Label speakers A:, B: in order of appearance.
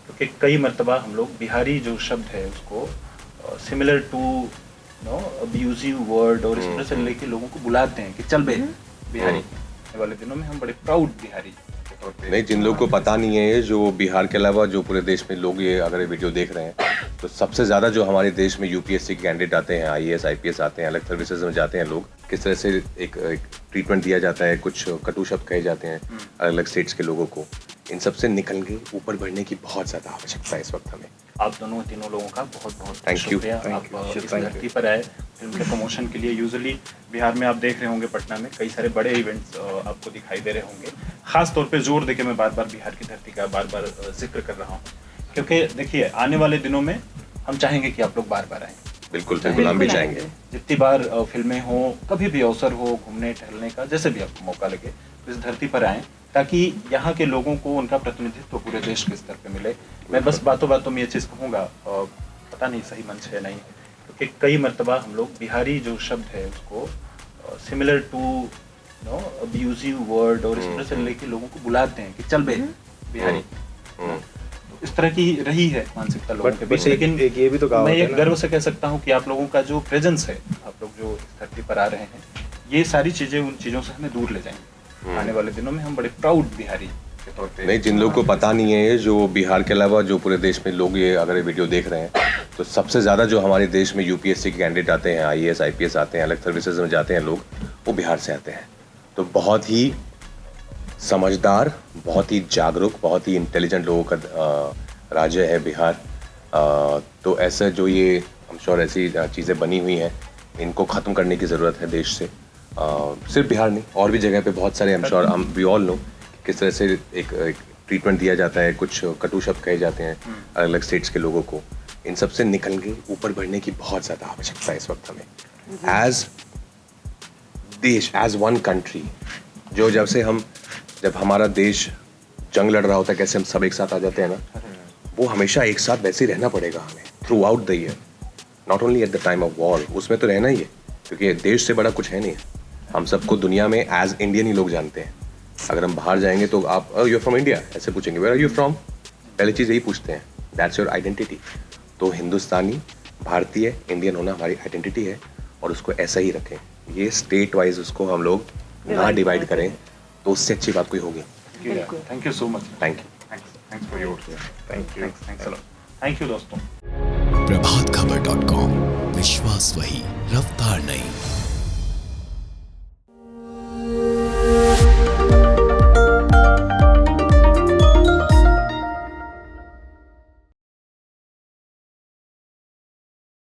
A: क्योंकि कई मर्तबा हम लोग बिहारी जो शब्द है उसको similar to no abusive word और इस तरह से लेके लोगों को बुलाते हैं कि चल बे बिहारी। आने वाले दिनों में हम बड़े प्राउड बिहारी के तौर पे।
B: नहीं, जिन लोगों को पता नहीं है, जो बिहार के अलावा जो पूरे देश में लोग ये अगर ये वीडियो देख रहे हैं, तो सबसे ज़्यादा जो हमारे देश में यूपीएससी के कैंडिडेट आते हैं, आईएएस आईपीएस आते हैं, अलग सर्विसेज में जाते हैं लोग, किस तरह से एक ट्रीटमेंट दिया जाता है, कुछ कटु शब्द कहे जाते हैं अलग अलग स्टेट्स के लोगों को, इन सब से निकल के ऊपर बढ़ने की बहुत ज़्यादा आवश्यकता है इस वक्त हमें।
A: आप दोनों तीनों लोगों का बहुत बहुत
B: Thank you.
A: शुक्रिया। आप इस धरती पर आए फिल्म के प्रमोशन के लिए। यूजुअली बिहार में आप देख रहे होंगे, पटना में कई सारे बड़े इवेंट्स आपको दिखाई दे रहे होंगे। खास तौर पे जोर देके मैं बार बार बिहार की धरती का बार बार जिक्र कर रहा हूँ, क्योंकि देखिए आने वाले दिनों में हम चाहेंगे कि आप लोग बार बार आएँ।
B: बिल्कुल बिल्कुल, हम भी चाहेंगे।
A: जितनी बार फिल्में हो, कभी भी अवसर हो घूमने टहलने का, जैसे भी आपको मौका लगे तो इस धरती पर आएँ, ताकि यहाँ के लोगों को उनका प्रतिनिधित्व पूरे देश के स्तर पे मिले। मैं बस बातों बातों में ये चीज़ कहूँगा, पता नहीं सही मंच है नहीं, क्योंकि कई मर्तबा हम लोग बिहारी जो शब्द है उसको similar to no abusive word और इस तरह से लेके लोगों को बुलाते हैं कि चल बे बिहारी। इस तरह की रही है मानसिकता लोगों के बीच। लेकिन
C: ये भी तो
A: मैं ये गर्व से कह सकता हूँ कि आप लोगों का जो प्रेजेंस है, आप लोग जो इस धरती पर आ रहे हैं, ये सारी चीज़ें उन चीज़ों से हमें दूर ले जाएंगे। आने वाले दिनों में हम बड़े प्राउड बिहारी के तौर पे।
B: नहीं, जिन लोगों को पता नहीं है, जो बिहार के अलावा जो पूरे देश में लोग ये अगर ये वीडियो देख रहे हैं, तो सबसे ज़्यादा जो हमारे देश में यूपीएससी के कैंडिडेट आते हैं, आईएएस आईपीएस आते हैं, अलग सर्विसेज में जाते हैं लोग, वो बिहार से आते हैं। तो बहुत ही समझदार, बहुत ही जागरूक, बहुत ही इंटेलिजेंट लोगों का राज्य है बिहार। तो ऐसा जो ये हम श्योर ऐसी चीज़ें बनी हुई हैं, इनको ख़त्म करने की ज़रूरत है देश से। सिर्फ बिहार नहीं, और भी जगह पे बहुत सारे हम श्योर हम वी ऑल नो किस तरह से एक ट्रीटमेंट दिया जाता है, कुछ कटु शब्द कहे जाते हैं अलग अलग स्टेट्स के लोगों को। इन सब से निकल के ऊपर बढ़ने की बहुत ज़्यादा आवश्यकता है इस वक्त हमें एज देश, एज वन कंट्री। जो जब हमारा देश जंग लड़ रहा होता है, कैसे हम सब एक साथ आ जाते हैं ना, वो हमेशा एक साथ वैसे ही रहना पड़ेगा हमें through out the year, not only at the time of war. उसमें तो रहना ही है, क्योंकि देश से बड़ा कुछ है नहीं। हम सबको दुनिया में एज इंडियन ही लोग जानते हैं। अगर हम बाहर जाएंगे तो आप यू आर फ्रॉम इंडिया ऐसे पूछेंगे, वेयर आर यू फ्रॉम, पहली चीज़ यही पूछते हैं, दैट्स योर आइडेंटिटी। तो हिंदुस्तानी, भारतीय, इंडियन होना हमारी आइडेंटिटी है, और उसको ऐसा ही रखें। ये स्टेट वाइज उसको हम लोग ना डिवाइड करें, तो उससे अच्छी बात कोई होगी।
A: Thank you so much.
B: Thank you.
A: Thanks for your thanks a lot. Thank you दोस्तों।
D: प्रभातखबर.com, विश्वास वही, रफ्तार नहीं।